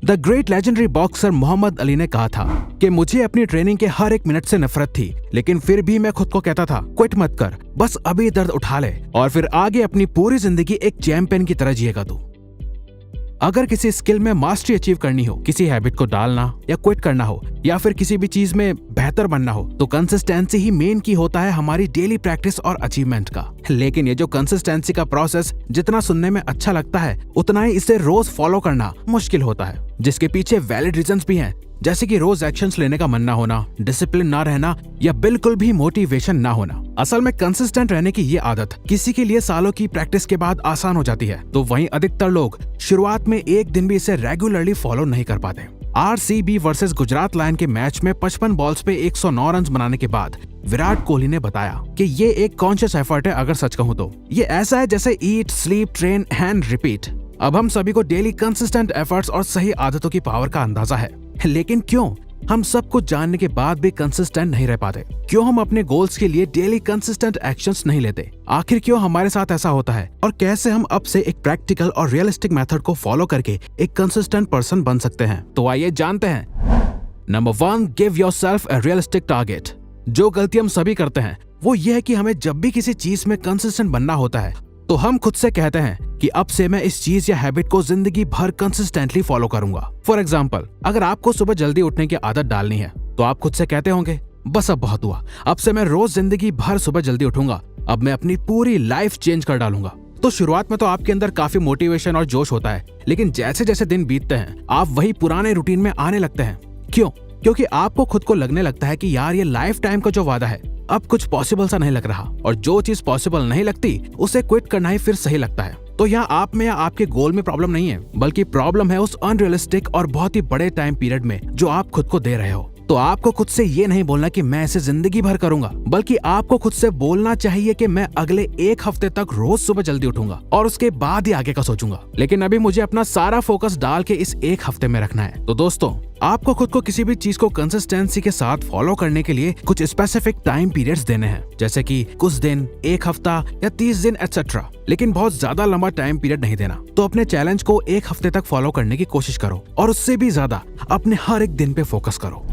The great legendary boxer Muhammad Ali ने कहा था कि मुझे अपनी ट्रेनिंग के हर एक मिनट से नफरत थी, लेकिन फिर भी मैं खुद को कहता था क्विट मत कर, बस अभी दर्द उठा ले और फिर आगे अपनी पूरी जिंदगी एक चैंपियन की तरह जिएगा तू। अगर किसी स्किल में मास्टरी अचीव करनी हो, किसी हैबिट को डालना या क्विट करना हो, या फिर किसी भी चीज में बेहतर बनना हो, तो कंसिस्टेंसी ही मेन की होता है हमारी डेली प्रैक्टिस और अचीवमेंट का। लेकिन ये जो कंसिस्टेंसी का प्रोसेस जितना सुनने में अच्छा लगता है, उतना ही इसे रोज फॉलो करना मुश्किल होता है, जिसके पीछे वैलिड रीजंस भी हैं, जैसे कि रोज एक्शंस लेने का मन ना होना, डिसिप्लिन ना रहना या बिल्कुल भी मोटिवेशन ना होना। असल में कंसिस्टेंट रहने की ये आदत किसी के लिए सालों की प्रैक्टिस के बाद आसान हो जाती है, तो वहीं अधिकतर लोग शुरुआत में एक दिन भी इसे रेगुलरली फॉलो नहीं कर पाते। आरसीबी वर्सेस गुजरात लायन के मैच में 55 बॉल्स पे 109 रन बनाने के बाद विराट कोहली ने बताया कि ये एक कॉन्शियस एफर्ट है। अगर सच कहूं तो ये ऐसा है जैसे ईट, स्लीप, ट्रेन एंड रिपीट। अब हम सभी को डेली कंसिस्टेंट एफर्ट्स और सही आदतों की पावर का अंदाजा है, लेकिन क्यों हम सब कुछ जानने के बाद भी कंसिस्टेंट नहीं रह पाते? क्यों हम अपने गोल्स के लिए डेली कंसिस्टेंट एक्शंस नहीं लेते? आखिर क्यों हमारे साथ ऐसा होता है और कैसे हम अब से एक प्रैक्टिकल और रियलिस्टिक मेथड को फॉलो करके एक कंसिस्टेंट पर्सन बन सकते हैं? तो आइए जानते हैं। Number 1, give yourself a realistic target. जो गलती हम सभी करते हैं वो ये है कि हमें जब भी किसी चीज में कंसिस्टेंट बनना होता है तो हम खुद से कहते हैं कि अब से मैं इस चीज या हैबिट को जिंदगी भर कंसिस्टेंटली फॉलो करूंगा। फॉर एग्जाम्पल, अगर आपको सुबह जल्दी उठने की आदत डालनी है तो आप खुद से कहते होंगे बस अब बहुत हुआ, अब से मैं रोज जिंदगी भर सुबह जल्दी उठूंगा, अब मैं अपनी पूरी लाइफ चेंज कर डालूंगा। तो शुरुआत में तो आपके अंदर काफी मोटिवेशन और जोश होता है, लेकिन जैसे जैसे दिन बीतते हैं आप वही पुराने रूटीन में आने लगते हैं। क्यों? क्योंकि आपको खुद को लगने लगता है कि यार ये लाइफ टाइम का जो वादा है अब कुछ पॉसिबल सा नहीं लग रहा, और जो चीज पॉसिबल नहीं लगती उसे क्विट करना ही फिर सही लगता है। तो यहाँ आप में या आपके गोल में प्रॉब्लम नहीं है, बल्कि प्रॉब्लम है उस अनरियलिस्टिक और बहुत ही बड़े टाइम पीरियड में जो आप खुद को दे रहे हो। तो आपको खुद से ये नहीं बोलना कि मैं इसे जिंदगी भर करूंगा, बल्कि आपको खुद से बोलना चाहिए कि मैं अगले एक हफ्ते तक रोज सुबह जल्दी उठूंगा और उसके बाद ही आगे का सोचूंगा। लेकिन अभी मुझे अपना सारा फोकस डाल के इस एक हफ्ते में रखना है। तो दोस्तों, आपको खुद को किसी भी चीज को कंसिस्टेंसी के साथ फॉलो करने के लिए कुछ स्पेसिफिक टाइम पीरियड्स देने हैं, जैसे कि कुछ दिन, एक हफ्ता या 30 दिन एटसेट्रा, लेकिन बहुत ज्यादा लंबा टाइम पीरियड नहीं देना। तो अपने चैलेंज को एक हफ्ते तक फॉलो करने की कोशिश करो और उससे भी ज्यादा अपने हर एक दिन पे फोकस करो।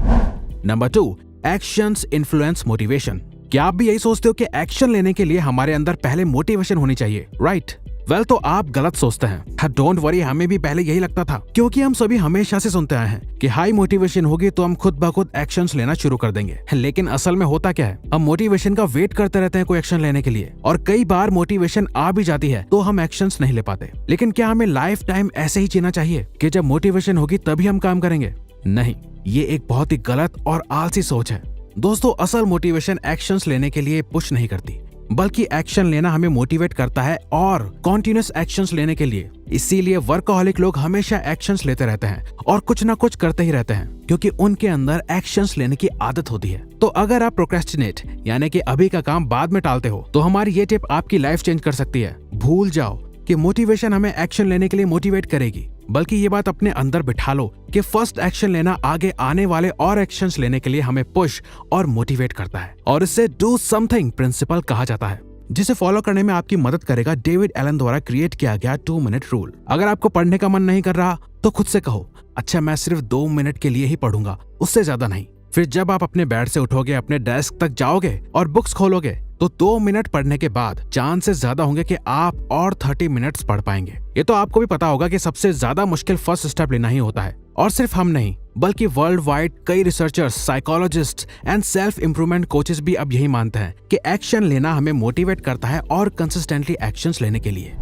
Number 2, actions influence motivation. क्या आप भी यही सोचते हो कि एक्शन लेने के लिए हमारे अंदर पहले मोटिवेशन होनी चाहिए, राइट? वेल, तो आप गलत सोचते हैं। डोंट वरी, हमें भी पहले यही लगता था, क्योंकि हम सभी हमेशा से सुनते आए हैं कि हाई मोटिवेशन होगी तो हम खुद ब खुद एक्शंस लेना शुरू कर देंगे। लेकिन असल में होता क्या है, हम मोटिवेशन का वेट करते रहते हैं कोई एक्शन लेने के लिए, और कई बार मोटिवेशन आ भी जाती है तो हम एक्शंस नहीं ले पाते। लेकिन क्या हमें लाइफ टाइम ऐसे ही जीना चाहिए कि जब मोटिवेशन होगी तभी हम काम करेंगे? नहीं, ये एक बहुत ही गलत और आलसी सोच है। दोस्तों, असल मोटिवेशन एक्शंस लेने के लिए पुश नहीं करती, बल्कि एक्शन लेना हमें मोटिवेट करता है और कॉन्टिन्यूस एक्शंस लेने के लिए। इसीलिए वर्कहोलिक लोग हमेशा एक्शंस लेते रहते हैं और कुछ ना कुछ करते ही रहते हैं, क्योंकि उनके अंदर एक्शंस लेने की आदत होती है। तो अगर आप प्रोक्रेस्टिनेट यानी कि अभी का काम बाद में टालते हो, तो हमारी ये टिप आपकी लाइफ चेंज कर सकती है। भूल जाओ कि मोटिवेशन हमें एक्शन लेने के लिए मोटिवेट करेगी, बल्कि ये बात अपने अंदर बिठा लो कि फर्स्ट एक्शन लेना आगे आने वाले और एक्शंस लेने के लिए हमें पुश और मोटिवेट करता है, और इसे डू समथिंग प्रिंसिपल कहा जाता है, जिसे फॉलो करने में आपकी मदद करेगा डेविड एलन द्वारा क्रिएट किया गया 2 मिनट रूल। अगर आपको पढ़ने का मन नहीं कर रहा तो खुद से कहो, अच्छा मैं सिर्फ 2 मिनट के लिए ही पढ़ूंगा, उससे ज्यादा नहीं। फिर जब आप अपने बेड से उठोगे, अपने डेस्क तक जाओगे और बुक्स खोलोगे, तो 2 मिनट पढ़ने के बाद चांसेस ज्यादा होंगे कि आप और 30 मिनट्स पढ़ पाएंगे। ये तो आपको भी पता होगा कि सबसे ज्यादा मुश्किल फर्स्ट स्टेप लेना ही होता है, और सिर्फ हम नहीं बल्कि वर्ल्ड वाइड कई researchers, psychologist and self improvement coaches भी अब यही मानते हैं कि एक्शन लेना हमें मोटिवेट करता है और कंसिस्टेंटली एक्शंस लेने के लिए।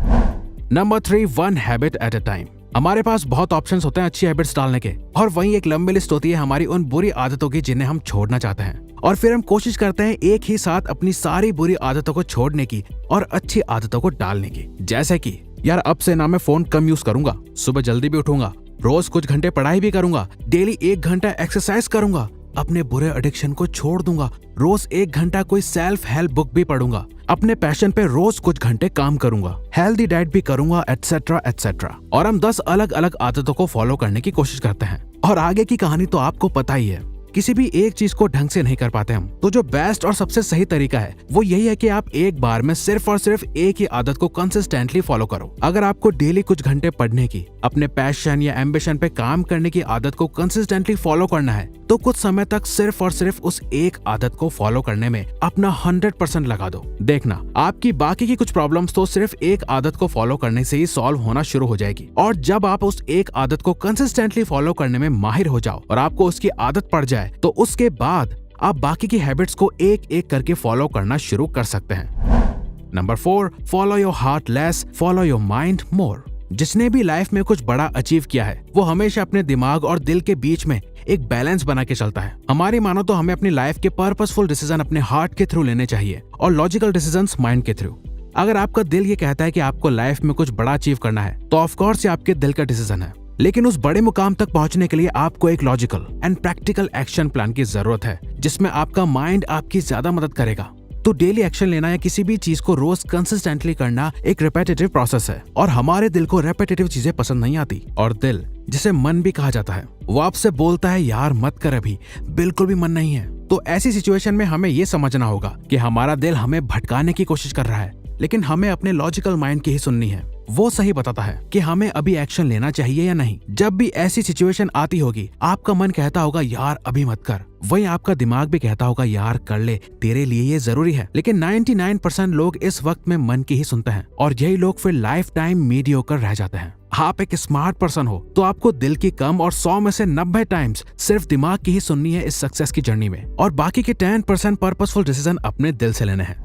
Number 3, 1 habit at a time. हमारे पास बहुत ऑप्शंस होते हैं अच्छी हैबिट्स डालने के, और वहीं एक लंबी लिस्ट होती है हमारी उन बुरी आदतों की जिन्हें हम छोड़ना चाहते हैं, और फिर हम कोशिश करते हैं एक ही साथ अपनी सारी बुरी आदतों को छोड़ने की और अच्छी आदतों को डालने की। जैसे कि यार अब से ना मैं फोन कम यूज करूंगा, सुबह जल्दी भी उठूंगा, रोज कुछ घंटे पढ़ाई भी करूंगा, डेली 1 घंटा एक्सरसाइज करूंगा, अपने बुरे एडिक्शन को छोड़ दूंगा, रोज 1 घंटा कोई सेल्फ हेल्प बुक भी पढ़ूंगा, अपने पैशन पे रोज कुछ घंटे काम करूंगा, हेल्दी डाइट भी करूंगा, एटसेट्रा एटसेट्रा। और हम 10 अलग अलग आदतों को फॉलो करने की कोशिश करते हैं, और आगे की कहानी तो आपको पता ही है। किसी भी एक चीज को ढंग से नहीं कर पाते हम। तो जो बेस्ट और सबसे सही तरीका है वो यही है कि आप एक बार में सिर्फ और सिर्फ एक ही आदत को कंसिस्टेंटली फॉलो करो। अगर आपको डेली कुछ घंटे पढ़ने की, अपने पैशन या एम्बिशन पे काम करने की आदत को कंसिस्टेंटली फॉलो करना है तो कुछ समय तक सिर्फ और सिर्फ उस एक आदत को फॉलो करने में अपना 100% लगा दो। देखना, आपकी बाकी की कुछ प्रॉब्लम्स तो सिर्फ एक आदत को फॉलो करने से ही सॉल्व होना शुरू हो जाएगी। और जब आप उस एक आदत को कंसिस्टेंटली फॉलो करने में माहिर हो जाओ और आपको उसकी आदत पड़ जाए तो उसके बाद आप बाकी की हैबिट्स को एक एक करके फॉलो करना शुरू कर सकते हैं। Number 4, follow your heart less, follow your mind more. जिसने भी लाइफ में कुछ बड़ा अचीव किया है वो हमेशा अपने दिमाग और दिल के बीच में एक बैलेंस बना के चलता है। हमारी मानो तो हमें अपनी लाइफ के पर्पसफुल डिसीजन अपने हार्ट के थ्रू लेने चाहिए और लॉजिकल डिसीजंस माइंड के थ्रू। अगर आपका दिल ये कहता है कि आपको लाइफ में कुछ बड़ा अचीव करना है तो ऑफ कोर्स ये आपके दिल का डिसीजन है, लेकिन उस बड़े मुकाम तक पहुंचने के लिए आपको एक logical and practical action plan की जरूरत है जिसमें आपका माइंड आपकी ज्यादा मदद करेगा। तो डेली एक्शन लेना या किसी भी चीज को रोज कंसिस्टेंटली करना एक रिपीटेटिव प्रोसेस है और हमारे दिल को रिपीटेटिव चीजें पसंद नहीं आती। और दिल, जिसे मन भी कहा जाता है, वो आपसे बोलता है यार मत कर, अभी बिल्कुल भी मन नहीं है। तो ऐसी सिचुएशन में हमें ये समझना होगा कि हमारा दिल हमें भटकाने की कोशिश कर रहा है, लेकिन हमें अपने लॉजिकल माइंड की ही सुननी है। वो सही बताता है कि हमें अभी एक्शन लेना चाहिए या नहीं। जब भी ऐसी सिचुएशन आती होगी आपका मन कहता होगा यार अभी मत कर, वहीं आपका दिमाग भी कहता होगा यार कर ले, तेरे लिए ये जरूरी है। लेकिन 99% लोग इस वक्त में मन की ही सुनते हैं और यही लोग फिर लाइफ टाइम मीडियोकर रह जाते हैं। आप एक स्मार्ट पर्सन हो तो आपको दिल की कम और 100 में से 90 टाइम्स सिर्फ दिमाग की ही सुननी है इस सक्सेस की जर्नी में, और बाकी के 10% पर्पसफुल डिसीजन अपने दिल से लेने हैं।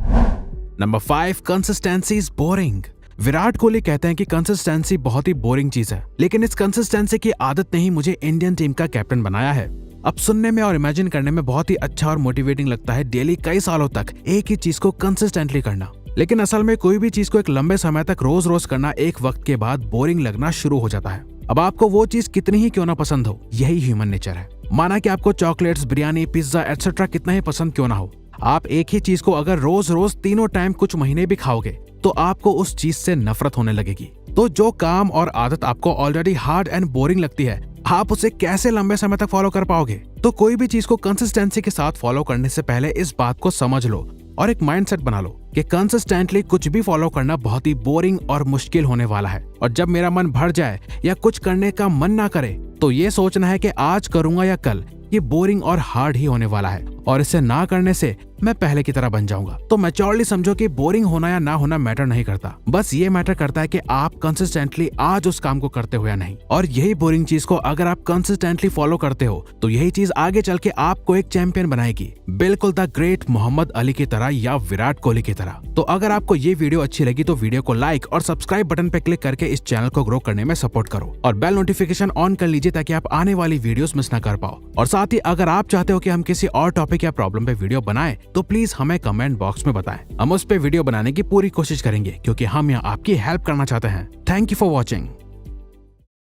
Number 5, consistency is boring. Virat Kohli कहते हैं कि कंसिस्टेंसी बहुत ही बोरिंग चीज है, लेकिन इस कंसिस्टेंसी की आदत ने ही मुझे इंडियन टीम का कैप्टन बनाया है। अब सुनने में और इमेजिन करने में बहुत ही अच्छा और मोटिवेटिंग लगता है डेली कई सालों तक एक ही चीज को कंसिस्टेंटली करना, लेकिन असल में कोई भी चीज को एक लंबे समय तक रोज रोज करना एक वक्त के बाद बोरिंग लगना शुरू हो जाता है। अब आपको वो चीज कितनी ही क्यों ना पसंद हो, यही ह्यूमन नेचर है। माना कि आपको चॉकलेट्स, बिरयानी, पिज्जा एटसेट्रा कितना ही पसंद क्यों ना हो, आप एक ही चीज को अगर रोज रोज तीनों टाइम कुछ महीने भी खाओगे तो आपको उस चीज से नफरत होने लगेगी। तो जो काम और आदत आपको ऑलरेडी हार्ड एंड बोरिंग लगती है, आप उसे कैसे लंबे समय तक फॉलो कर पाओगे? तो कोई भी चीज को कंसिस्टेंसी के साथ फॉलो करने से पहले इस बात को समझ लो और एक माइंडसेट बना लो कि कंसिस्टेंटली कुछ भी फॉलो करना बहुत ही बोरिंग और मुश्किल होने वाला है। और जब मेरा मन भर जाए या कुछ करने का मन ना करे तो ये सोचना है कि आज करूंगा या कल, ये बोरिंग और हार्ड ही होने वाला है और इसे ना करने से मैं पहले की तरह बन जाऊंगा। तो मैच्योरली समझो कि बोरिंग होना या ना होना मैटर नहीं करता, बस ये मैटर करता है कि आप कंसिस्टेंटली आज उस काम को करते हो या नहीं। और यही बोरिंग चीज को अगर आप कंसिस्टेंटली फॉलो करते हो तो यही चीज आगे चल के आपको एक चैंपियन बनाएगी, बिल्कुल द ग्रेट मोहम्मद अली की तरह या विराट कोहली की तरह। तो अगर आपको ये वीडियो अच्छी लगी तो वीडियो को लाइक और सब्सक्राइब बटन पे क्लिक करके इस चैनल को ग्रो करने में सपोर्ट करो और बेल नोटिफिकेशन ऑन कर लीजिए ताकि आप आने वाली वीडियोस मिस ना कर पाओ। और साथ ही अगर आप चाहते हो कि हम किसी और टॉपिक या प्रॉब्लम पे वीडियो बनाएं तो प्लीज हमें कमेंट बॉक्स में बताएं। हम उस पे वीडियो बनाने की पूरी कोशिश करेंगे क्योंकि हम यहाँ आपकी हेल्प करना चाहते हैं। Thank you for watching.